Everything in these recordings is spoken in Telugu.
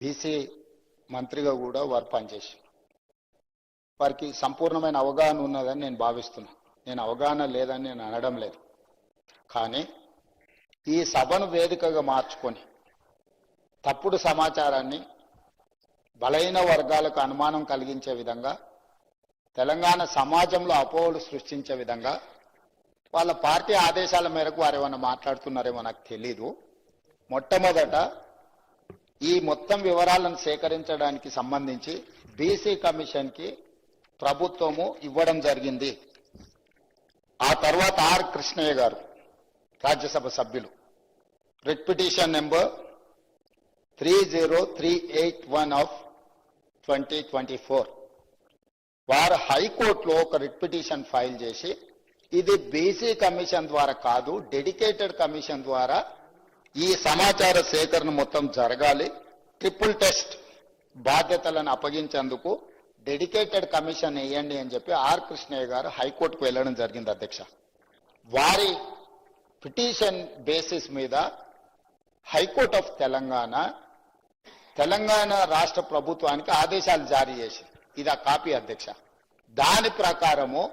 బీసీ మంత్రిగా కూడా వారు పనిచేశారు. వారికి సంపూర్ణమైన అవగాహన ఉన్నదని నేను భావిస్తున్నాను. నేను అవగాహన లేదని నేను అనడం లేదు. కానీ ఈ సభను వేదికగా మార్చుకొని తప్పుడు సమాచారాన్ని బలహీన వర్గాలకు అనుమానం కలిగించే విధంగా, తెలంగాణ సమాజంలో అపోహలు సృష్టించే విధంగా వాళ్ళ పార్టీ ఆదేశాల మేరకు వారు ఏమన్నా మాట్లాడుతున్నారేమో నాకు తెలీదు. మొట్టమొదట ఈ మొత్తం వివరాలను సేకరించడానికి సంబంధించి బీసీ కమిషన్కి ప్రభుత్వము ఇవ్వడం జరిగింది. ఆ తర్వాత ఆర్ కృష్ణయ్య గారు రాజ్యసభ సభ్యులు రిట్ పిటిషన్ నెంబర్ 30381 ఆఫ్ 2024 వారు హైకోర్టులో ఒక రిట్ పిటిషన్ ఫైల్ చేసి ఇది బీసీ కమిషన్ ద్వారా కాదు, డెడికేటెడ్ కమిషన్ ద్వారా ఈ సమాచార సేకరణ మొత్తం జరగాలి, ట్రిపుల్ టెస్ట్ బాధ్యతలను అప్పగించేందుకు డెడికేటెడ్ కమిషన్ వేయండి అని చెప్పి ఆర్ కృష్ణయ్య గారు హైకోర్టుకు వెళ్ళడం జరిగింది అధ్యక్ష. వారి పిటిషన్ బేసిస్ మీద హైకోర్టు ఆఫ్ తెలంగాణ రాష్ట్ర ప్రభుత్వానికి ఆదేశాలు జారీ చేసి, ఇది ఆ కాపీ అధ్యక్ష. దాని ప్రకారము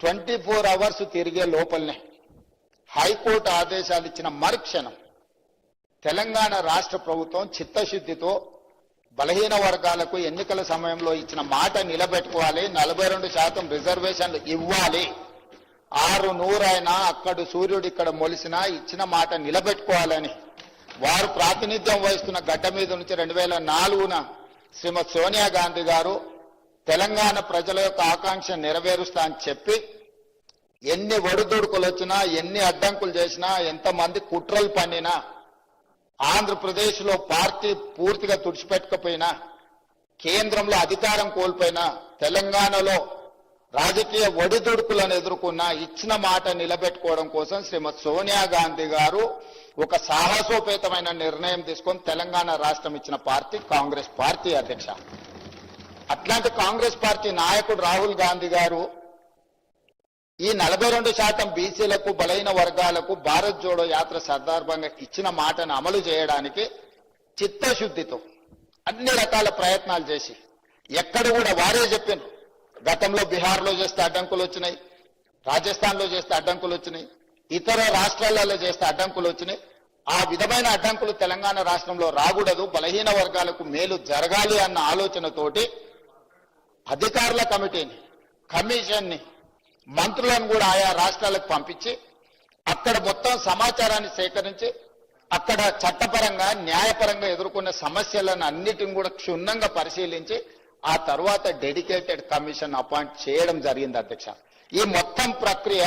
24 అవర్స్ తిరిగే లోపలనే హైకోర్టు ఆదేశాలు ఇచ్చిన మరుక్షణం తెలంగాణ రాష్ట్ర ప్రభుత్వం చిత్తశుద్ధితో బలహీన వర్గాలకు ఎన్నికల సమయంలో ఇచ్చిన మాట నిలబెట్టుకోవాలి, 42% రిజర్వేషన్లు ఇవ్వాలి, 600 అయినా అక్కడ సూర్యుడు ఇక్కడ మొలిసినా ఇచ్చిన మాట నిలబెట్టుకోవాలని వారు ప్రాతినిధ్యం వహిస్తున్న గడ్డ మీద నుంచి 2004న శ్రీమతి సోనియా గాంధీ గారు తెలంగాణ ప్రజల యొక్క ఆకాంక్ష నెరవేరుస్తా అని చెప్పి ఎన్ని ఒడిదుడుకులు వచ్చినా, ఎన్ని అడ్డంకులు చేసినా, ఎంతమంది కుట్రలు పన్నినా, ఆంధ్రప్రదేశ్లో పార్టీ పూర్తిగా తుడిచిపెట్టకపోయినా, కేంద్రంలో అధికారం కోల్పోయినా, తెలంగాణలో రాజకీయ ఒడిదుడుకులను ఎదుర్కొన్న ఇచ్చిన మాట నిలబెట్టుకోవడం కోసం శ్రీమతి సోనియా గాంధీ గారు ఒక సాహసోపేతమైన నిర్ణయం తీసుకొని తెలంగాణ రాష్ట్రం ఇచ్చిన పార్టీ కాంగ్రెస్ పార్టీ అధ్యక్ష. అట్లాంటి కాంగ్రెస్ పార్టీ నాయకుడు రాహుల్ గాంధీ గారు ఈ 42% బీసీలకు బలహీన వర్గాలకు భారత్ జోడో యాత్ర సందర్భంగా ఇచ్చిన మాటను అమలు చేయడానికి చిత్తశుద్ధితో అన్ని రకాల ప్రయత్నాలు చేసి ఎక్కడ కూడా వారే చెప్పారు. గతంలో బీహార్లో చేస్తే అడ్డంకులు వచ్చినాయి, రాజస్థాన్లో చేస్తే అడ్డంకులు వచ్చినాయి, ఇతర రాష్ట్రాలలో చేస్తే అడ్డంకులు వచ్చినాయి. ఆ విధమైన అడ్డంకులు తెలంగాణ రాష్ట్రంలో రాకూడదు, బలహీన వర్గాలకు మేలు జరగాలి అన్న ఆలోచనతోటి అధికారుల కమిటీని, కమిషన్ని, మంత్రులను కూడా ఆయా రాష్ట్రాలకు పంపించి అక్కడ మొత్తం సమాచారాన్ని సేకరించి అక్కడ చట్టపరంగా న్యాయపరంగా ఎదుర్కొన్న సమస్యలను అన్నిటిని కూడా క్షుణ్ణంగా పరిశీలించి ఆ తర్వాత డెడికేటెడ్ కమిషన్ అపాయింట్ చేయడం జరిగింది అధ్యక్ష. ఈ మొత్తం ప్రక్రియ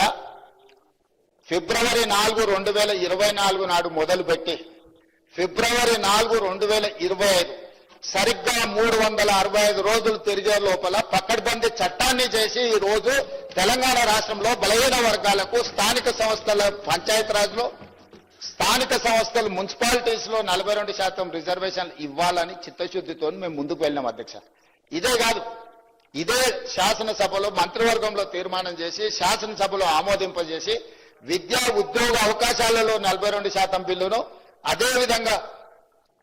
ఫిబ్రవరి 4, 2024 నాడు మొదలుపెట్టి ఫిబ్రవరి 4, 2025 సరిగ్గా 365 రోజులు తిరిగే లోపల పకడ్బందీ చట్టాన్ని చేసి ఈ రోజు తెలంగాణ రాష్ట్రంలో బలహీన వర్గాలకు స్థానిక సంస్థల పంచాయతీరాజ్లో, స్థానిక సంస్థలు మున్సిపాలిటీస్ లో 42% రిజర్వేషన్లు ఇవ్వాలని చిత్తశుద్ధితో మేము ముందుకు వెళ్ళినాం అధ్యక్ష. ఇదే కాదు, ఇదే శాసనసభలో మంత్రివర్గంలో తీర్మానం చేసి శాసనసభలో ఆమోదింపజేసి విద్యా ఉద్యోగ అవకాశాలలో 42% బిల్లును, అదేవిధంగా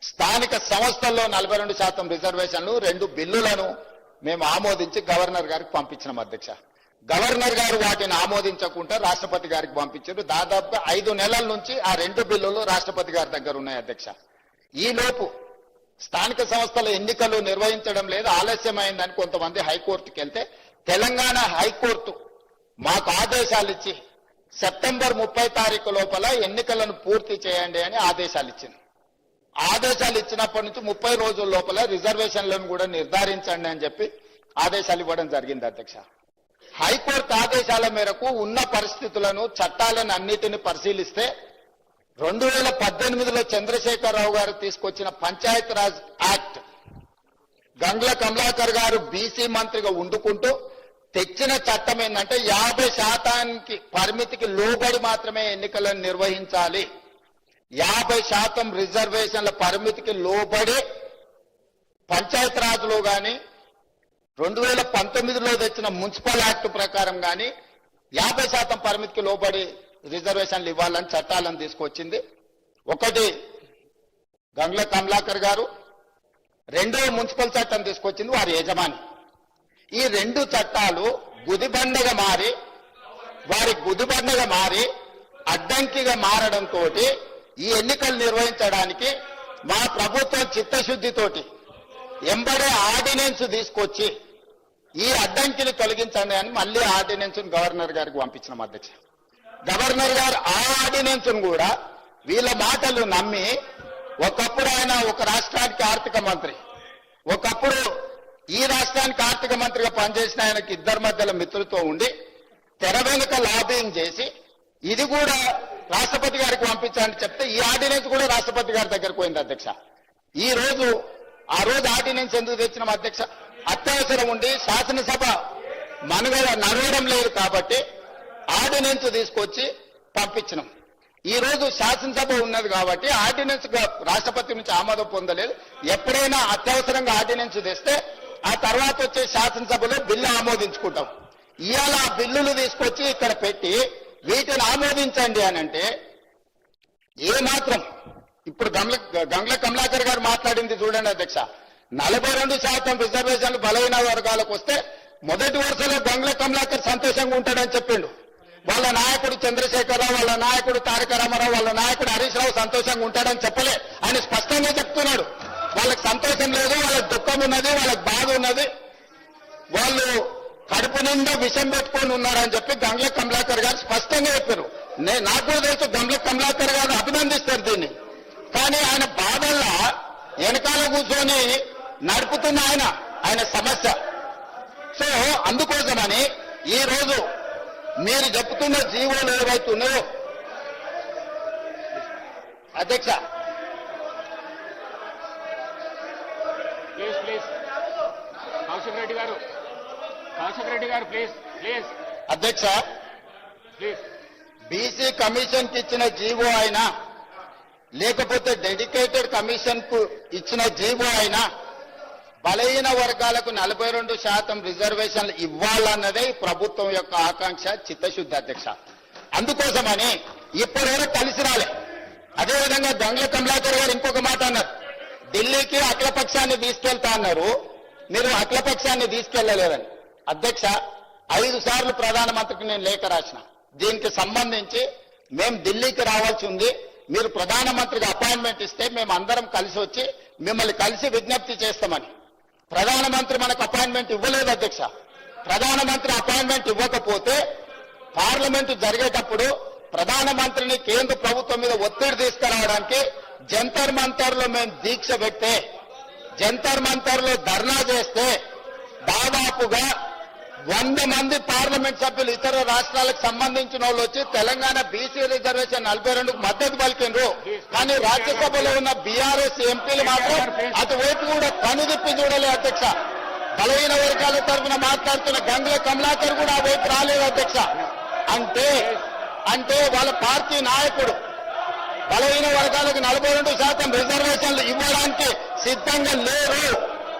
స్థానిక సంస్థల్లో 42% రిజర్వేషన్లు 2 బిల్లులను మేము ఆమోదించి గవర్నర్ గారికి పంపించినాం అధ్యక్ష. గవర్నర్ గారు వాటిని ఆమోదించకుండా రాష్ట్రపతి గారికి పంపించారు. దాదాపుగా 5 నెలల నుంచి ఆ 2 బిల్లులు రాష్ట్రపతి గారి దగ్గర ఉన్నాయి అధ్యక్ష. ఈలోపు స్థానిక సంస్థల ఎన్నికలు నిర్వహించడం లేదు, ఆలస్యమైందని కొంతమంది హైకోర్టుకి వెళ్తే తెలంగాణ హైకోర్టు మాకు ఆదేశాలు ఇచ్చి సెప్టెంబర్ 30 తారీఖు లోపల ఎన్నికలను పూర్తి చేయండి అని ఆదేశాలు ఇచ్చింది. ఆదేశాలు ఇచ్చినప్పటి నుంచి 30 రోజుల లోపల రిజర్వేషన్లను కూడా నిర్ధారించండి అని చెప్పి ఆదేశాలు ఇవ్వడం జరిగింది అధ్యక్ష. హైకోర్టు ఆదేశాల మేరకు ఉన్న పరిస్థితులను, చట్టాలను అన్నిటిని పరిశీలిస్తే 2018లో చంద్రశేఖరరావు గారు తీసుకొచ్చిన పంచాయతీరాజ్ యాక్ట్, గంగ్ల కమలాకర్ గారు బీసీ మంత్రిగా ఉండుకుంటూ తెచ్చిన చట్టం ఏంటంటే 50% పరిమితికి లోబడి మాత్రమే ఎన్నికలను నిర్వహించాలి, 50% రిజర్వేషన్ల పరిమితికి లోబడి పంచాయతీరాజ్లో కానీ 2019లో తెచ్చిన మున్సిపల్ యాక్ట్ ప్రకారం కానీ 50% పరిమితికి లోబడి రిజర్వేషన్లు ఇవ్వాలని చట్టాలను తీసుకొచ్చింది. ఒకటి గంగ్ల కమలాకర్ గారు, రెండో మున్సిపల్ చట్టం తీసుకొచ్చింది వారి యజమాని. ఈ రెండు చట్టాలు గుదిబండగా మారి అడ్డంకిగా మారడంతో ఈ ఎన్నికలు నిర్వహించడానికి మా ప్రభుత్వం చిత్తశుద్ధితోటి ఎంబడే ఆర్డినెన్స్ తీసుకొచ్చి ఈ అడ్డంకిని తొలగించండి అని మళ్ళీ ఆర్డినెన్స్ గవర్నర్ గారికి పంపించినాం అధ్యక్ష. గవర్నర్ గారు ఆ ఆర్డినెన్స్ కూడా వీళ్ళ మాటలు నమ్మి, ఒకప్పుడు ఆయన ఒక రాష్ట్రానికి ఆర్థిక మంత్రి, ఒకప్పుడు ఈ రాష్ట్రానికి ఆర్థిక మంత్రిగా పనిచేసిన ఆయనకి ఇద్దరి మధ్యలో మిత్రులతో ఉండి తెర వెనుక లాబింగ్ చేసి ఇది కూడా రాష్ట్రపతి గారికి పంపించాలని చెప్తే ఈ ఆర్డినెన్స్ కూడా రాష్ట్రపతి గారి దగ్గరకు పోయింది అధ్యక్ష. ఆ రోజు ఆర్డినెన్స్ ఎందుకు తెచ్చినాం అధ్యక్ష? అత్యవసరం ఉండి శాసనసభ మనుగడ నడవడం లేదు కాబట్టి ఆర్డినెన్స్ తీసుకొచ్చి పంపించినాం. ఈ రోజు శాసనసభ ఉన్నది కాబట్టి ఆర్డినెన్స్ రాష్ట్రపతి నుంచి ఆమోదం పొందలేదు. ఎప్పుడైనా అత్యవసరంగా ఆర్డినెన్స్ తెస్తే ఆ తర్వాత వచ్చే శాసనసభలో బిల్లు ఆమోదించుకుంటాం. ఇవాళ ఆ బిల్లులు తీసుకొచ్చి ఇక్కడ పెట్టి వీటిని ఆమోదించండి అని అంటే ఏమాత్రం ఇప్పుడు గంగ్ల కమలాకర్ గారు మాట్లాడింది చూడండి అధ్యక్ష. 42% రిజర్వేషన్లు బలహీన వర్గాలకు వస్తే మొదటి వరుసలో గంగ్ల కమలాకర్ సంతోషంగా ఉంటాడని చెప్పిండు. వాళ్ళ నాయకుడు చంద్రశేఖరరావు, వాళ్ళ నాయకుడు తారక రామారావు, వాళ్ళ నాయకుడు హరీష్ రావు సంతోషంగా ఉంటాడని చెప్పలే. ఆయన స్పష్టంగా చెప్తున్నాడు. వాళ్ళకి సంతోషం లేదు, వాళ్ళకి దుఃఖం ఉన్నది, వాళ్ళకి బాధ ఉన్నది, వాళ్ళు కడుపు నిండా విషం పెట్టుకొని ఉన్నారని చెప్పి గంగ్ల కమలాకర్ గారు స్పష్టంగా చెప్పారు. నాకు కూడా తెలుసు గంగ్ల కమలాకర్ గారు అభినందిస్తారు దీన్ని. కానీ ఆయన బాధల్లా వెనకాల కూర్చొని నడుపుతున్న ఆయన సమస్య. సో అందుకోసమని ఈ రోజు మీరు చెప్తున్న జీవోలు ఏవైతున్నాయో అధ్యక్ష, అధ్యక్ష బీసీ కమిషన్ కి ఇచ్చిన జీవో అయినా లేకపోతే డెడికేటెడ్ కమిషన్ కు ఇచ్చిన జీవో అయినా బలహీన వర్గాలకు 42% రిజర్వేషన్లు ఇవ్వాలన్నదే ప్రభుత్వం యొక్క ఆకాంక్ష, చిత్తశుద్ధి అధ్యక్ష. అందుకోసమని ఇప్పటివరకు కలిసి రాలే. అదేవిధంగా గంగ్ల కమలాకర్ గారు ఇంకొక మాట అన్నారు, ఢిల్లీకి అఖిలపక్షాన్ని తీసుకెళ్తా అన్నారు, మీరు అఖిలపక్షాన్ని తీసుకెళ్లలేదని. అధ్యక్ష 5 సార్లు ప్రధానమంత్రికి నేను లేఖ రాసిన. దీనికి సంబంధించి మేము ఢిల్లీకి రావాల్సి ఉంది, మీరు ప్రధానమంత్రికి అపాయింట్మెంట్ ఇస్తే మేము అందరం కలిసి వచ్చి మిమ్మల్ని కలిసి విజ్ఞప్తి చేస్తామని. ప్రధానమంత్రి మనకు అపాయింట్మెంట్ ఇవ్వలేదు అధ్యక్ష. ప్రధానమంత్రి అపాయింట్మెంట్ ఇవ్వకపోతే పార్లమెంటు జరిగేటప్పుడు ప్రధానమంత్రిని కేంద్ర ప్రభుత్వం మీద ఒత్తిడి తీసుకురావడానికి జంతర్ మంతర్ లో మేము దీక్ష పెడితే, జంతర్ మంతర్ లో ధర్నా చేస్తే దాదాపుగా 100 మంది పార్లమెంట్ సభ్యులు ఇతర రాష్ట్రాలకు సంబంధించిన వాళ్ళు వచ్చి తెలంగాణ బీసీ రిజర్వేషన్ 42కు మద్దతు పలికిండ్రు. కానీ రాజ్యసభలో ఉన్న బీఆర్ఎస్ ఎంపీలు మాత్రం అటువైపు కూడా కనుదిప్పి చూడలే అధ్యక్ష. బలహీన వర్గాల తరఫున మాట్లాడుతున్న గంగ్ల కమలాకర్ కూడా ఆ వైపు రాలేదు అధ్యక్ష. అంటే వాళ్ళ పార్టీ నాయకుడు బలహీన వర్గాలకు 42% రిజర్వేషన్లు ఇవ్వడానికి సిద్ధంగా లేరు,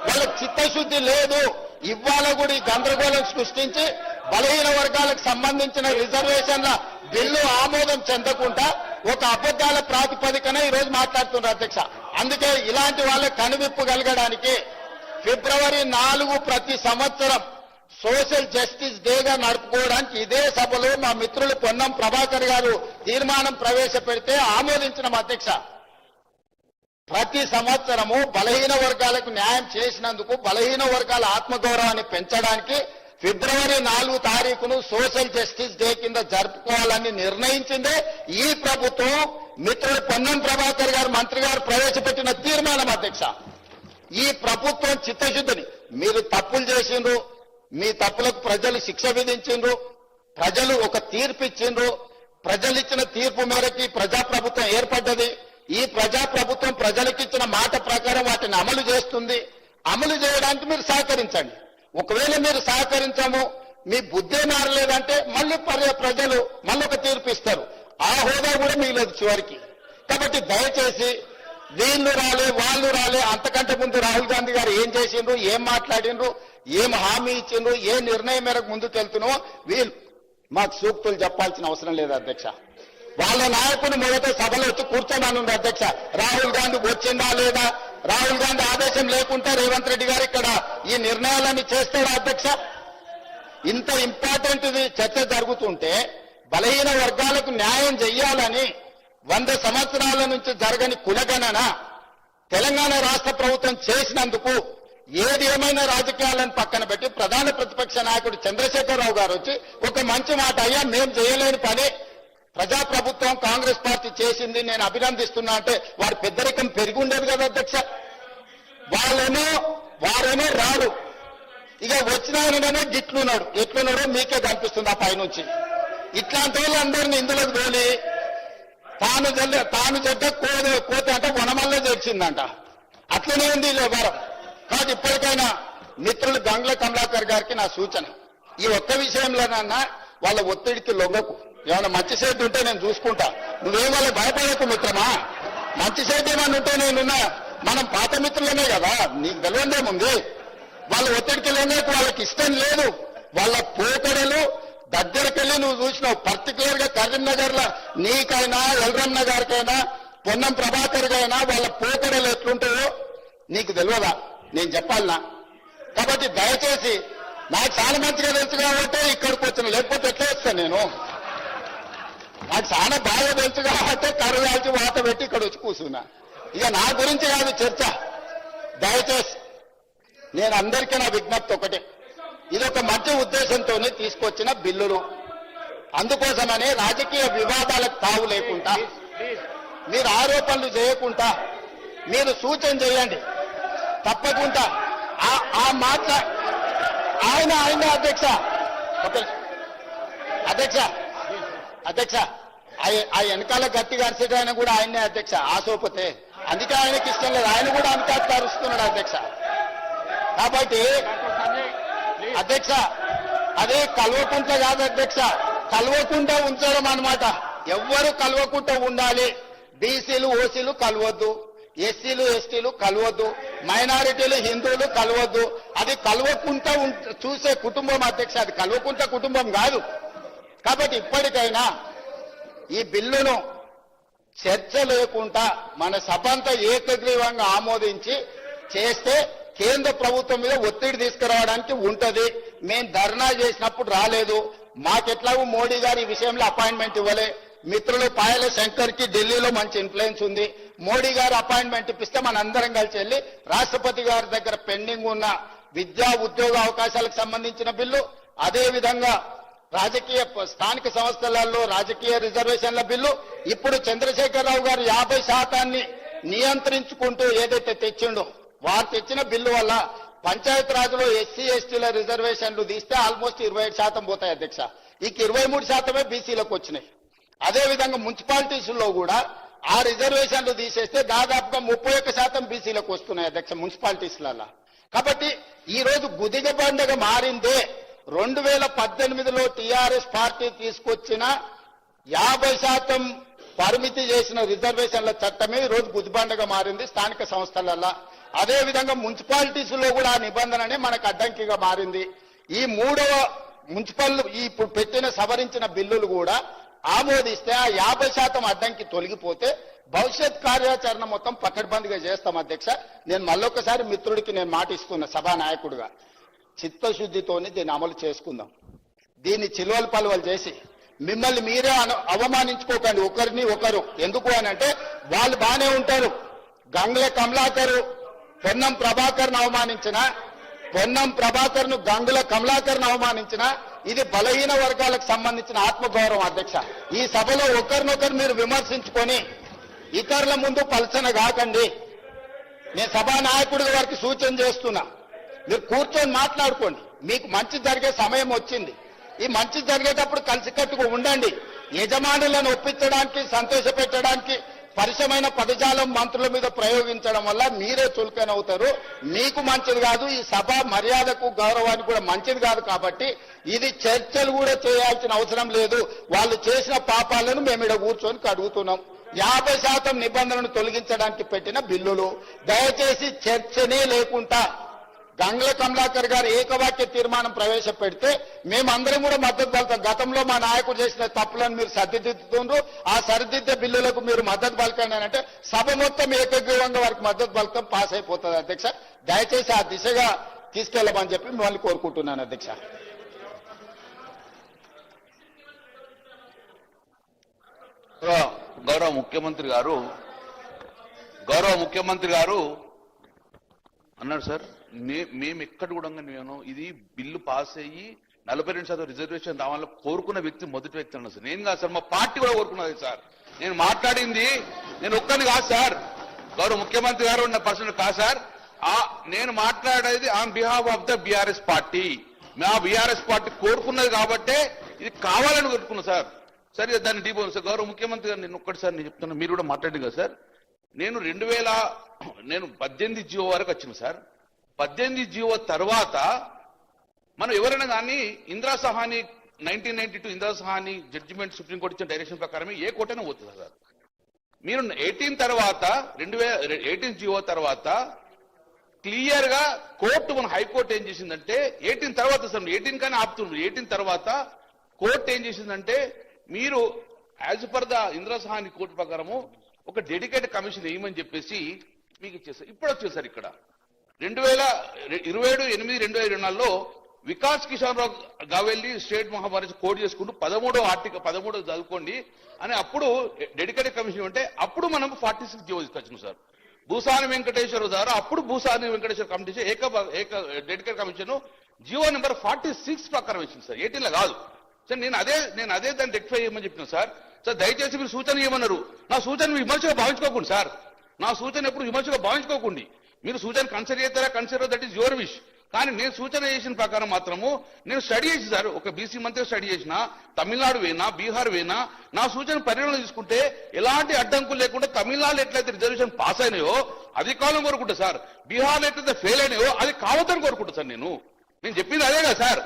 వాళ్ళకి చిత్తశుద్ధి లేదు. ఇవాళ కూడా ఈ గందరగోళం సృష్టించి బలహీన వర్గాలకు సంబంధించిన రిజర్వేషన్ల బిల్లు ఆమోదం చెందకుండా ఒక అబద్ధాల ప్రాతిపదికన ఈ రోజు మాట్లాడుతున్నారు అధ్యక్ష. అందుకే ఇలాంటి వాళ్ళకి కనువిప్పు కలగడానికి ఫిబ్రవరి 4 ప్రతి సంవత్సరం సోషల్ జస్టిస్ డేగా నడుపుకోవడానికి ఇదే సభలో మా మిత్రులు పొన్నం ప్రభాకర్ గారు తీర్మానం ప్రవేశపెడితే ఆమోదించిన అధ్యక్ష. ప్రతి సంవత్సరము బలహీన వర్గాలకు న్యాయం చేసినందుకు బలహీన వర్గాల ఆత్మగౌరవాన్ని పెంచడానికి ఫిబ్రవరి 4 తారీఖును సోషల్ జస్టిస్ డే కింద జరుపుకోవాలని నిర్ణయించిందే ఈ ప్రభుత్వం. మిత్రుడు పొన్నం ప్రభాకర్ గారు మంత్రి గారు ప్రవేశపెట్టిన తీర్మానం అధ్యక్ష. ఈ ప్రభుత్వం చిత్తశుద్ధిని, మీరు తప్పులు చేసిండ్రు, మీ తప్పులకు ప్రజలు శిక్ష విధించిండ్రు, ప్రజలు ఒక తీర్పు ఇచ్చిండ్రు, ప్రజలు ఇచ్చిన తీర్పు మేరకి ప్రజాప్రభుత్వం ఏర్పడ్డది. ఈ ప్రజాప్రభుత్వం ప్రజలకిచ్చిన మాట ప్రకారం వాటిని అమలు చేస్తుంది. అమలు చేయడానికి మీరు సహకరించండి. ఒకవేళ మీరు సహకరించము, మీ బుద్ధి మారలేదంటే మళ్ళీ ప్రజలు మళ్ళొక తీర్పు ఇస్తారు. ఆ హోదా కూడా మిగలేదు చివరికి. కాబట్టి దయచేసి వీళ్ళు రాలే వాళ్ళు రాలే, అంతకంటే ముందు రాహుల్ గాంధీ గారు ఏం చేసిండ్రు, ఏం మాట్లాడిండ్రు, ఏం హామీ ఇచ్చిండ్రు, ఏ నిర్ణయం మేరకు ముందుకు వెళ్తున్నామో వీళ్ళు మాకు సూక్తులు చెప్పాల్సిన అవసరం లేదు అధ్యక్ష. వాళ్ళ నాయకుడు మొదట సభలో వచ్చి కూర్చోమని ఉంది అధ్యక్ష. రాహుల్ గాంధీ వచ్చిందా లేదా, రాహుల్ గాంధీ ఆదేశం లేకుండా రేవంత్ రెడ్డి గారు ఇక్కడ ఈ నిర్ణయాలన్నీ చేస్తాడు అధ్యక్ష. ఇంత ఇంపార్టెంట్ చర్చ జరుగుతుంటే బలహీన వర్గాలకు న్యాయం చెయ్యాలని 100 సంవత్సరాల నుంచి జరగని కులగణన తెలంగాణ రాష్ట్ర ప్రభుత్వం చేసినందుకు ఏది ఏమైనా రాజకీయాలను పక్కన పెట్టి ప్రధాన ప్రతిపక్ష నాయకుడు చంద్రశేఖరరావు గారు వచ్చి ఒక మంచి మాట, అయ్యా మేము చేయలేని పని ప్రజాప్రభుత్వం కాంగ్రెస్ పార్టీ చేసింది, నేను అభినందిస్తున్నా అంటే వారి పెద్దరికం పెరిగి ఉండేది కదా అధ్యక్ష. వారేమో రాడు, ఇక వచ్చిన ఆయననే గిట్లున్నాడు, ఎట్లున్నాడో మీకే కనిపిస్తుంది ఆ పైనుంచి. ఇట్లాంటి వాళ్ళందరినీ ఇందులోకి తోలి తాను చెడ్డ కోత అంటే వనమల్లే తెచ్చిందంట. అట్లనే ఉంది వ్యవహారం కాదు. ఇప్పటికైనా మిత్రులు గంగుల కమలాకర్ గారికి నా సూచన, ఈ ఒక్క విషయంలోనన్నా వాళ్ళ ఒత్తిడికి లొంగకు. ఏమైనా మంచి సైడ్ ఉంటే నేను చూసుకుంటా, నువ్వేం వాళ్ళకి భయపడకు మిత్రమా. మంచి సైడ్ ఏమైనా ఉంటే నేనున్నా, మనం పాత మిత్రులనే కదా, నీకు తెలియదేముంది. వాళ్ళ ఒత్తిడికి లొంగకు, వాళ్ళకి ఇష్టం లేదు. వాళ్ళ పోకడలు దగ్గరకెళ్ళి నువ్వు చూసినావు. పర్టికులర్ గా కరీంనగర్ లో నీకైనా ఎల్రమ్న గారికైనా పొన్నం ప్రభాకర్ గైనా వాళ్ళ పోకడలు ఎట్లుంటాయో నీకు తెలియదా, నేను చెప్పాలనా? కాబట్టి దయచేసి, నాకు చాలా మంచిగా తెలుసు కాబట్టి ఇక్కడికి వచ్చిన, లేకపోతే ఎట్లా వస్తాను నేను? నాకు చాలా బాగా తెలుసు కాబట్టి కర్రగాల్చి వాత పెట్టి ఇక్కడ వచ్చి కూర్చున్నా. ఇక నా గురించి కాదు చర్చ. దయచేసి నేను అందరికీ నా విజ్ఞప్తి ఒకటే, ఇదొక మంచి ఉద్దేశంతోనే తీసుకొచ్చిన బిల్లులు. అందుకోసమనే రాజకీయ వివాదాలకు తావు లేకుండా, మీరు ఆరోపణలు చేయకుండా మీరు సూచన చేయండి. తప్పకుండా ఆ మాట ఆయన అధ్యక్ష ఆ వెనకాల గట్టిగా అరిసేట ఆయన కూడా ఆయనే అధ్యక్ష, ఆసోపతే. అందుకే ఆయనకి ఇష్టం లేదు, ఆయన కూడా అంతా అరుస్తున్నాడు అధ్యక్ష. కాబట్టి అధ్యక్ష, అదే కలవకుంట కాదు అధ్యక్ష, కలవకుండా ఉంచడం అన్నమాట. ఎవ్వరు కలవకుండా ఉండాలి. బీసీలు ఓసీలు కలవద్దు, ఎస్సీలు ఎస్టీలు కలవద్దు, మైనారిటీలు హిందువులు కలవద్దు. అది కలవకుండా చూసే కుటుంబం అధ్యక్ష, అది కలవకుండా కుటుంబం కాదు. కాబట్టి ఇప్పటికైనా ఈ బిల్లును చర్చ లేకుండా మన సభ అంతా ఏకగ్రీవంగా ఆమోదించి చేస్తే కేంద్ర ప్రభుత్వం మీద ఒత్తిడి తీసుకురావడానికి ఉంటది. మేము ధర్నా చేసినప్పుడు రాలేదు, మాకెట్లాగూ మోడీ గారు ఈ విషయంలో అపాయింట్మెంట్ ఇవ్వలే. మిత్రులు పాయల శంకర్ కి ఢిల్లీలో మంచి ఇన్ఫ్లుయెన్స్ ఉంది. మోడీ గారు అపాయింట్మెంట్ ఇప్పిస్తే మనందరం కలిసి వెళ్ళి రాష్ట్రపతి గారి దగ్గర పెండింగ్ ఉన్న విద్యా ఉద్యోగ అవకాశాలకు సంబంధించిన బిల్లు, అదేవిధంగా రాజకీయ స్థానిక సంస్థలలో రాజకీయ రిజర్వేషన్ల బిల్లు, ఇప్పుడు చంద్రశేఖరరావు గారు 50% నియంత్రించుకుంటూ ఏదైతే తెచ్చిండో వారు తెచ్చిన బిల్లు వల్ల పంచాయత్ రాజ్లో ఎస్సీ ఎస్టీల రిజర్వేషన్లు తీస్తే ఆల్మోస్ట్ 27% పోతాయి అధ్యక్ష. ఇక 23% బీసీలకు వచ్చినాయి. అదేవిధంగా మున్సిపాలిటీస్లో కూడా ఆ రిజర్వేషన్లు తీసేస్తే దాదాపుగా 31% బీసీలకు వస్తున్నాయి అధ్యక్ష మున్సిపాలిటీస్లలో. కాబట్టి ఈ రోజు గుదిగ పండుగ మారిందే 2018లో టీఆర్ఎస్ పార్టీ తీసుకొచ్చిన 50% పరిమితి చేసిన రిజర్వేషన్ల చట్టమే ఈ రోజు గుదిబండగా మారింది స్థానిక సంస్థలలో. అదేవిధంగా మున్సిపాలిటీస్ లో కూడా ఆ నిబంధననే మనకు అడ్డంకిగా మారింది. ఈ 3వ మున్సిపల్ ఇప్పుడు పెట్టిన సవరించిన బిల్లులు కూడా ఆమోదిస్తే ఆ 50% అడ్డంకి తొలగిపోతే భవిష్యత్ కార్యాచరణ మొత్తం పకడ్బందీగా చేస్తాం అధ్యక్ష. నేను మళ్ళొకసారి మిత్రుడికి నేను మాట ఇస్తున్నా సభా నాయకుడిగా, చిత్తశుద్ధితోని దీన్ని అమలు చేసుకుందాం. దీన్ని చిలువలు పలువలు చేసి మిమ్మల్ని మీరే అవమానించుకోకండి ఒకరిని ఒకరు. ఎందుకు అని అంటే వాళ్ళు బానే ఉంటారు. గంగుల కమలాకర్ పొన్నం ప్రభాకర్ను అవమానించిన, పొన్నం ప్రభాకర్ ను గంగుల కమలాకర్ను అవమానించిన, ఇది బలహీన వర్గాలకు సంబంధించిన ఆత్మగౌరవం అధ్యక్ష. ఈ సభలో ఒకరినొకరు మీరు విమర్శించుకొని ఇతరుల ముందు పలచన కాకండి. నేను సభా నాయకుడిగా వారికి సూచన చేస్తున్నా, మీరు కూర్చొని మాట్లాడుకోండి. మీకు మంచి జరిగే సమయం వచ్చింది. ఈ మంచి జరిగేటప్పుడు కలిసికట్టుగా ఉండండి. యజమానులను ఒప్పించడానికి, సంతోషపెట్టడానికి పరిశమైన పదజాలం మంత్రుల మీద ప్రయోగించడం వల్ల మీరే చులకనవుతారు. మీకు మంచిది కాదు, ఈ సభ మర్యాదకు గౌరవానికి కూడా మంచిది కాదు. కాబట్టి ఇది చర్చలు కూడా చేయాల్సిన అవసరం లేదు. వాళ్ళు చేసిన పాపాలను మేము ఇక్కడ కూర్చొని కడుగుతున్నాం. 50% నిబంధనను తొలగించడానికి పెట్టిన బిల్లులు. దయచేసి చర్చనే లేకుండా గంగ్ల కమలాకర్ గారు ఏకవాక్య తీర్మానం ప్రవేశపెడితే మేమందరం కూడా మద్దతు పలుకుతాం. గతంలో మా నాయకుడు చేసిన తప్పులను మీరు సరిదిద్దుతుండ్రు, ఆ సరిదిద్దే బిల్లులకు మీరు మద్దతు పలకండి అని అంటే సభ మొత్తం ఏకగ్రీవంగా వారికి మద్దతు పలకం పాస్ అయిపోతుంది అధ్యక్ష. దయచేసి ఆ దిశగా తీసుకెళ్లమని చెప్పి మిమ్మల్ని కోరుకుంటున్నాను అధ్యక్ష. గౌరవ ముఖ్యమంత్రి గారు అన్నారు సార్, మేము ఎక్కడ కూడా నేను ఇది బిల్లు పాస్ అయ్యి 42% రిజర్వేషన్ రావాలని కోరుకున్న వ్యక్తి మొదటి వ్యక్తి అన్నారు సార్. నేను కాదు సార్, మా పార్టీ కూడా కోరుకున్నది సార్. నేను మాట్లాడింది నేను ఒక్కని కాదు సార్, గౌరవ ముఖ్యమంత్రి గారు ఉన్న పర్సన్ కాదు సార్. నేను మాట్లాడేది on behalf of the BRS party. మా బీఆర్ఎస్ పార్టీ కోరుకున్నది కాబట్టే ఇది కావాలని కోరుకున్నా సార్. సరే దాన్ని డీపోను సార్. గౌరవ ముఖ్యమంత్రి గారు నేను ఒక్కటిసారి నేను చెప్తున్నా, మీరు కూడా మాట్లాడింది కదా సార్. నేను 18 జీవో వరకు వచ్చిన సార్. 18 జీవో తర్వాత మనం ఎవరైనా కానీ ఇందిరా సహాని 1992 ఇందిరా సహాని జడ్జిమెంట్ సుప్రీంకోర్టు ఇచ్చిన డైరెక్షన్ ప్రకారమే ఏ కోర్టైనా పోతుంది సార్. మీరు 18 తర్వాత 2018 జీవో తర్వాత క్లియర్ గా కోర్టు మన హైకోర్టు ఏం చేసిందంటే 18 తర్వాత సార్ 18 కానీ ఆపుతున్నారు. 18 తర్వాత కోర్టు ఏం చేసిందంటే మీరు as per the Indira Sahani court ప్రకారము ఒక డెడికేటెడ్ కమిషన్ వేయమని చెప్పేసి మీకు ఇచ్చేసారు. ఇప్పుడు వచ్చేసారు ఇక్కడ 27/8/2024లో వికాస్ కిషన్ రావు గావెల్లి స్టేట్ మహామారి కోడ్ చేసుకుంటూ 13వ ఆర్టికల్ 13 చదువుకోండి అని అప్పుడు డెడికేటెడ్ కమిషన్ ఉంటే అప్పుడు మనం 46 జీవో తీసుకొచ్చినాం సార్. భూసాని వెంకటేశ్వర ద్వారా అప్పుడు భూసాని వెంకటేశ్వర కమిషన్ ఏక డెడికేటెడ్ కమిషన్ జీవో నెంబర్ 46 ప్రకారం ఇచ్చింది సార్. 18లో కాదు సార్. నేను అదే దాన్ని రెక్టిఫై చేయమని చెప్పిన సార్. సార్ దయచేసి మీరు సూచన ఇవ్వమన్నారు. నా సూచన విమర్శగా భావించుకోకండి సార్. నా సూచన ఎప్పుడు విమర్శగా భావించుకోకండి. మీరు సూచన కన్సిడర్ చేస్తారా consider, that is your wish. కానీ నేను సూచన చేసిన ప్రకారం మాత్రము నేను స్టడీ చేసి సార్, ఒక బీసీ మంత్రి స్టడీ చేసిన, తమిళనాడు వేనా బీహార్ వేనా నా సూచన పరిగణన తీసుకుంటే ఎలాంటి అడ్డంకులు లేకుండా తమిళనాడులో ఎట్లయితే రిజర్వేషన్ పాస్ అయినాయో అది కావాలని కోరుకుంటా సార్. బీహార్లో ఎట్లయితే ఫెయిల్ అయినాయో అది కావద్దని కోరుకుంటా సార్. నేను చెప్పింది అదే కదా సార్.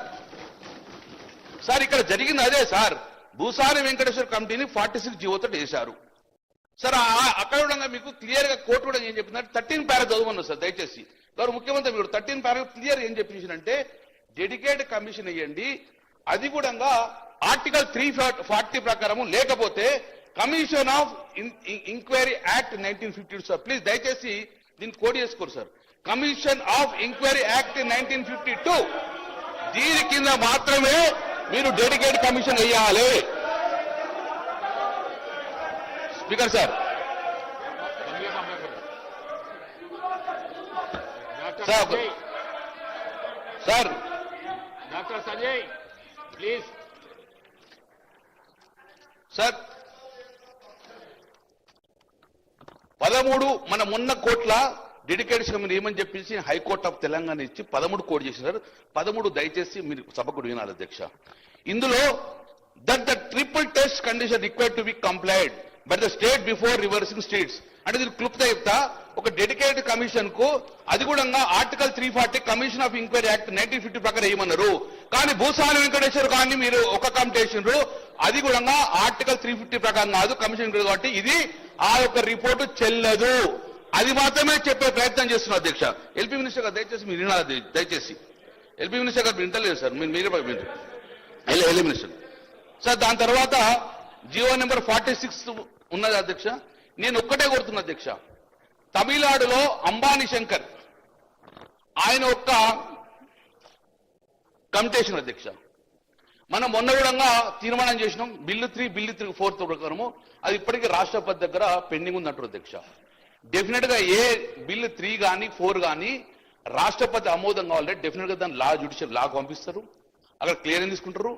సార్ ఇక్కడ జరిగింది అదే సార్. భూసాని వెంకటేశ్వర కమిటీని 46 జీవోతో వేశారు సార్. అక్కడ కూడా మీకు క్లియర్ గా కోర్టు కూడా ఏం చెప్పిందంటే 13 పారా చదవమన్నారు సార్. దయచేసి గౌరవ ముఖ్యమంత్రి మీరు 13 పారా క్లియర్ ఏం చెప్పిందంటే డెడికేటెడ్ కమిషన్ ఇవ్వండి, అది కూడా ఆర్టికల్ 340 ప్రకారము, లేకపోతే commission of enquiry act 1952 sir. Please దయచేసి దీన్ని కోడ్ చేసుకోరు sir. Commission of enquiry act 1952 దీని కింద మాత్రమే మీరు డెడికేట్ కమిషన్ వేయాలి. Speaker sir, sir doctor Sanjay please sir. 13 మన మొన్న కోట్ల డెడికేటెడ్ కమిషన్ ఏమని చెప్పేసి హైకోర్టు ఆఫ్ తెలంగాణ ఇచ్చి 13 కోడ్ చేసినారు. 13 దయచేసి మీరు సభకు వినాలి అధ్యక్ష. ఇందులో that the triple test condition required to be complied by the state before reversing states అంటే దీనికి క్లుప్త చెప్తా. ఒక డెడికేటెడ్ కమిషన్ కు అది కూడా article 340 commission of enquiry act 1950 ప్రకారం ఏమన్నారు. కానీ భూసాని వెంకటేశ్వర కానీ మీరు ఒక కమిటీ వేసినారు, అది కూడా ఆర్టికల్ 350 ప్రకారం కాదు కమిషన్ కాబట్టి ఇది ఆ యొక్క రిపోర్టు చెల్లదు. అది మాత్రమే చెప్పే ప్రయత్నం చేస్తున్నారు అధ్యక్ష. ఎల్పీ మినిస్టర్ గారు దయచేసి మీరు వినాలి. దయచేసి ఎల్పీ మినిస్టర్ గారు వింటలేదు సార్. మీరే ఎల్ఏ మినిస్టర్ సార్. దాని తర్వాత జియో నెంబర్ 46 ఉన్నది అధ్యక్ష. నేను ఒక్కటే కోరుతున్నా అధ్యక్ష, తమిళనాడులో అంబానీ శంకర్ ఆయన ఒక్క కమిటేషన్ అధ్యక్ష. మనం మొన్న కూడా తీర్మానం చేసినాం బిల్లు 4 ప్రకారము. అది ఇప్పటికీ రాష్ట్రపతి దగ్గర పెండింగ్ ఉందంటారు అధ్యక్ష. డెఫినెట్ గా ఏ బిల్లు 3 కానీ 4 కానీ రాష్ట్రపతి ఆమోదం కావాలంటే డెఫినెట్ గా దాన్ని జ్యుడిషియల్ లాకు పంపిస్తారు. అక్కడ క్లియరెన్స్ తీసుకుంటారు.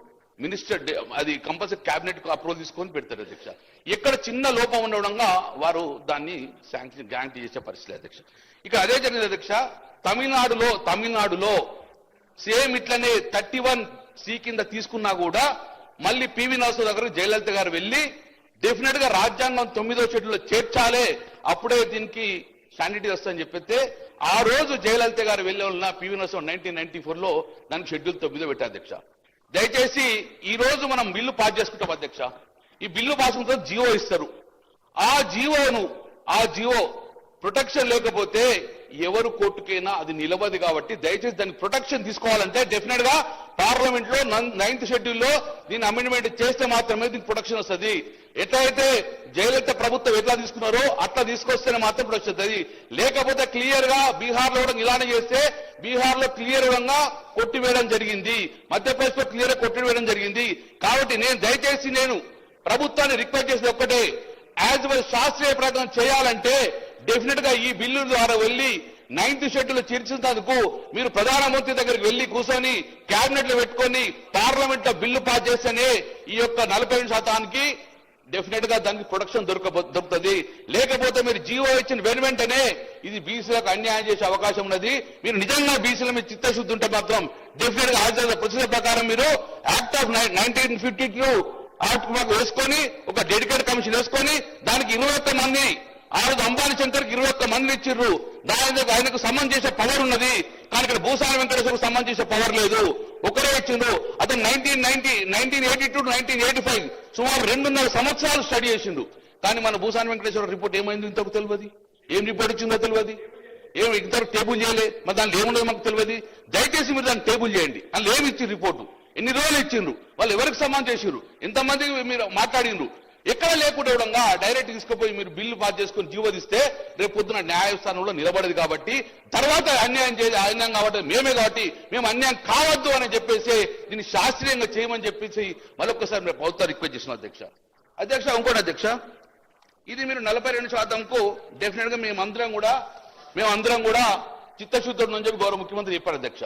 మినిస్టర్ అది కంపల్సరీ క్యాబినెట్ కు అప్రూవల్ తీసుకొని పెడతారు అధ్యక్ష. ఎక్కడ చిన్న లోపం ఉండడంగా వారు దాన్ని శాంక్షన్ గ్యారంటీ చేసే పరిస్థితి అధ్యక్ష. ఇక అదే జరిగింది అధ్యక్ష. తమిళనాడులో సేమ్ ఇట్లనే 31C కింద తీసుకున్నా కూడా మళ్ళీ పివి నరసింహ దగ్గర జయలలిత గారు వెళ్లి డెఫినెట్ గా రాజ్యాంగం 9వ షెడ్యూల్లో చేర్చాలే, అప్పుడే దీనికి శానిటీ వస్తుందని చెప్పితే ఆ రోజు జయలలిత గారు వెళ్లే వలన పివి నరసింహ 1994లో దానికి షెడ్యూల్ 9 పెట్టారు అధ్యక్ష. దయచేసి ఈ రోజు మనం బిల్లు పాస్ చేసుకుంటాం అధ్యక్ష. ఈ బిల్లు పాస్ చేసుకుంటే జీవో ఇస్తారు. ఆ జీవో ప్రొటెక్షన్ లేకపోతే ఎవరు కోర్టుకైనా అది నిలవదు కాబట్టి దయచేసి దానికి ప్రొటెక్షన్ తీసుకోవాలంటే డెఫినెట్ గా పార్లమెంట్ లో 9th షెడ్యూల్లో దీన్ని అమెండ్మెంట్ చేస్తే మాత్రమే దీనికి ప్రొటెక్షన్ వస్తుంది. ఎట్లయితే జయలలిత ప్రభుత్వం ఎట్లా తీసుకున్నారో అట్లా తీసుకొస్తేనే మాత్రం ప్రొటెక్షన్ వస్తుంది. లేకపోతే క్లియర్ గా బీహార్ లో కూడా ఇలానే చేస్తే బీహార్ లో క్లియర్ గా కొట్టివేయడం జరిగింది, మధ్యప్రదేశ్ లో క్లియర్ గా కొట్టివేయడం జరిగింది. కాబట్టి దయచేసి నేను ప్రభుత్వాన్ని రిక్వెస్ట్ చేసేది ఒక్కటే, యాజ్ వెల్ శాస్త్రీయ ప్రకారం చేయాలంటే డెఫినెట్ గా ఈ బిల్లు ద్వారా వెళ్లి 9th షెడ్యూల్ చేర్చినందుకు మీరు ప్రధానమంత్రి దగ్గరికి వెళ్లి కూర్చొని కేబినెట్ లో పెట్టుకొని పార్లమెంట్ లో బిల్లు పాస్ చేస్తేనే ఈ యొక్క 42% డెఫినెట్ గా దానికి ప్రొటెక్షన్ దొరుకుతుంది. లేకపోతే మీరు జీవో ఇచ్చిన వెంటనే ఇది బీసీలకు అన్యాయం చేసే అవకాశం ఉన్నది. మీరు నిజంగా బీసీల మీద చిత్తశుద్ధి ఉంటే మాత్రం డెఫినెట్ గా యాజ్ ప్రొసీజర్ ప్రకారం మీరు యాక్ట్ ఆఫ్ 1952 యాక్ట్ వేసుకొని ఒక డెడికేటెడ్ కమిషన్ వేసుకొని దానికి 21 మంది ఆ రోజు అంబానీ శంకర్కి 21 మందిని ఇచ్చిర్రు. ఆయనకు సంబంధం చేసే పవర్ ఉన్నది, కానీ ఇక్కడ భూసాని వెంకటేశ్వరకు సంబంధం చేసే పవర్ లేదు, ఒకరే ఇచ్చిండ్రు. అతను 1982 to 1985 సుమారు 2.5 సంవత్సరాలు స్టడీ చేసిండు. కానీ మన భూసాని వెంకటేశ్వర రిపోర్ట్ ఏమైంది ఇంతకు తెలియదు, ఏం రిపోర్ట్ ఇచ్చిందో తెలియదు, ఏం ఇంతవరకు టేబుల్ చేయలే, మరి దాంట్లో ఏముండదో మాకు తెలియదు. దయచేసి మీరు దాన్ని టేబుల్ చేయండి. అందులో ఏమి ఇచ్చింది రిపోర్టు, ఎన్ని రోజులు ఇచ్చిండ్రు, వాళ్ళు ఎవరికి సంబంధం చేసిండ్రు, ఎంతమంది మీరు మాట్లాడిండ్రు, ఎక్కడ లేకుండా డైరెక్ట్ తీసుకుపోయి మీరు బిల్లు పాస్ చేసుకుని జీవోదిస్తే రేపు పొద్దున న్యాయస్థానంలో నిలబడదు. కాబట్టి తర్వాత అన్యాయం కాబట్టి కాబట్టి మేము అన్యాయం కావద్దు అని చెప్పేసి దీన్ని శాస్త్రీయంగా చేయమని చెప్పేసి మరొకసారి మేము ప్రభుత్వం రిక్వెస్ట్ చేస్తున్నాం అధ్యక్ష. ఇంకోటి అధ్యక్ష, ఇది మీరు 42%కు డెఫినెట్ గా మేమందరం కూడా చిత్తశుద్ధుడు అని చెప్పి గౌరవ ముఖ్యమంత్రి చెప్పారు అధ్యక్ష.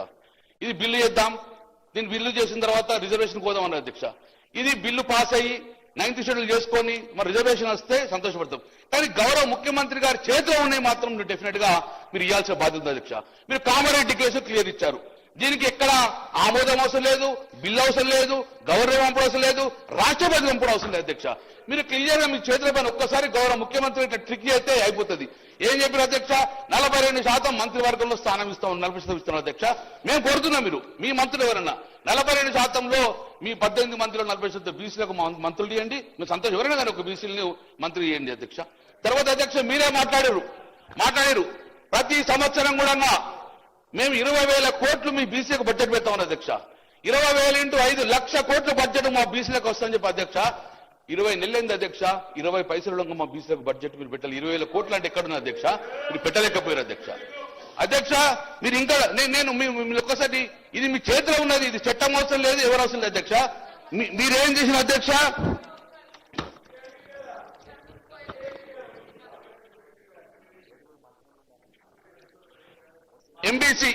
ఇది బిల్లు చేద్దాం, దీన్ని బిల్లు చేసిన తర్వాత రిజర్వేషన్ కోదాం అన్నారు అధ్యక్ష. ఇది బిల్లు పాస్ అయ్యి 9th షెడ్యూల్ చేసుకొని మరి రిజర్వేషన్ వస్తే సంతోషపడతాం. కానీ గౌరవ ముఖ్యమంత్రి గారి చేతిలో ఉన్నాయి మాత్రం డెఫినెట్ గా మీరు ఇవ్వాల్సిన బాధ్యత అధ్యక్ష. మీరు కామారెడ్డి కేసు క్లియర్ ఇచ్చారు, దీనికి ఎక్కడ ఆమోదం అవసరం లేదు, బిల్లు అవసరం లేదు, గవర్నర్ పంపడం అవసరం లేదు, రాష్ట్రపతి పంపడం అవసరం లేదు అధ్యక్ష. మీరు క్లియర్ గా మీ చేతుల పైన ఒక్కసారి గౌరవ ముఖ్యమంత్రి ఇట్లా ట్రిక్ చేస్తే అయిపోతుంది. ఏం చెప్పారు అధ్యక్ష, 42% మంత్రివర్గంలో స్థానం ఇస్తాం, 40% ఇస్తున్నాం అధ్యక్ష. మేము కోరుతున్నాం మీరు మీ మంత్రులు ఎవరన్నా 42%లో మీ 18 మంత్రులు 40% బీసీలకు మంత్రులు ఇవ్వండి, మీరు సంతోషం. ఎవరైనా కానీ ఒక బీసీలని మంత్రి ఇవ్వండి అధ్యక్ష. తర్వాత అధ్యక్ష మీరే మాట్లాడారు ప్రతి సంవత్సరం కూడా మేము 20,000 కోట్లు మీ బీసీలకు బడ్జెట్ పెడతామని అధ్యక్ష. 20,000 × 5 లక్షల కోట్ల బడ్జెట్ మా బీసీలకు వస్తుందని చెప్పి అధ్యక్ష. 20 నెలలైంది అధ్యక్ష, 20 పైసలు మా బీసీలకు బడ్జెట్ మీరు పెట్టాలి. 20,000 కోట్లు అంటే ఎక్కడున్నా అధ్యక్ష, మీరు పెట్టలేకపోయారు అధ్యక్ష. మీరు ఇంకా నేను మీరు ఒక్కసారి ఇది మీ చేతిలో ఉన్నది, ఇది చట్టం అవసరం లేదు, ఎవరు అవసరం లేదు అధ్యక్ష. మీరేం చేసిన అధ్యక్ష, ఎంబీసీ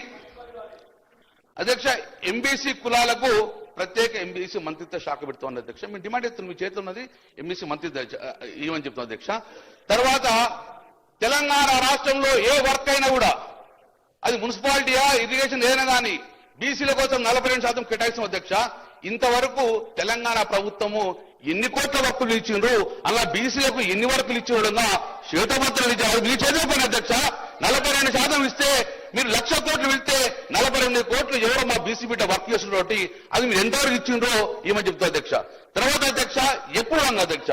అధ్యక్ష, ఎంబీసీ కులాలకు ప్రత్యేక ఎంబీసీ మంత్రిత్వ శాఖ పెడుతోంది అధ్యక్ష. మేము డిమాండ్ చేస్తున్నాం, మీ చేతిలో ఉన్నది ఎంబీసీ మంత్రిత్వ ఏమని చెప్తాం అధ్యక్ష. తర్వాత తెలంగాణ రాష్ట్రంలో ఏ వర్క్ అయినా కూడా అది మున్సిపాలిటీయా ఇరిగేషన్ ఏదైనా కానీ బీసీల కోసం 42% కేటాయిస్తాం అధ్యక్ష. ఇంతవరకు తెలంగాణ ప్రభుత్వము ఎన్ని కోట్ల వర్కులు ఇచ్చిండ్రు, అలా బీసీలకు ఎన్ని వర్కులు ఇచ్చిండ్రుగా శ్వేతపత్రాలు ఇచ్చారు. మీ చేతిలో పని అధ్యక్ష. 42% ఇస్తే మీరు 1,00,000 కోట్లు వెళ్తే 42 కోట్లు ఎవరో మా బీసీ బిడ్డ వర్క్ చేస్తున్నటువంటి అది మీరు ఎంతవరకు ఇచ్చిండ్రో ఏమని చెప్తారు అధ్యక్ష. తర్వాత అధ్యక్ష ఎప్పుడు అన్న అధ్యక్ష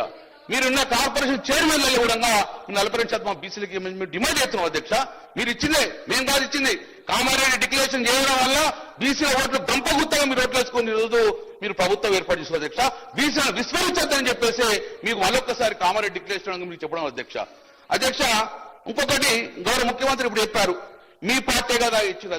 మీరున్న కార్పొరేషన్ చైర్మన్లు కూడా 42% మా బీసీలకి మేము డిమాండ్ చేస్తున్నాం అధ్యక్ష. మీరు ఇచ్చిందే, మేము కాదు ఇచ్చింది. కామారెడ్డి డిక్లరేషన్ చేయడం వల్ల బీసీల ఓట్లు గంపగుత్తగా మీరు ఓట్లు వేసుకుని రోజు మీరు ప్రభుత్వం ఏర్పాటు చేసిన అధ్యక్ష. బీసీలను విస్మరించొద్దని చెప్పేసి మీకు మళ్ళొక్కసారి కామారెడ్డి డిక్లరేషన్ మీకు చెప్పడం అధ్యక్ష. ఇంకొకటి గౌరవ ముఖ్యమంత్రి ఇప్పుడు చెప్పారు, మీ పార్టీ కదా ఇచ్చిన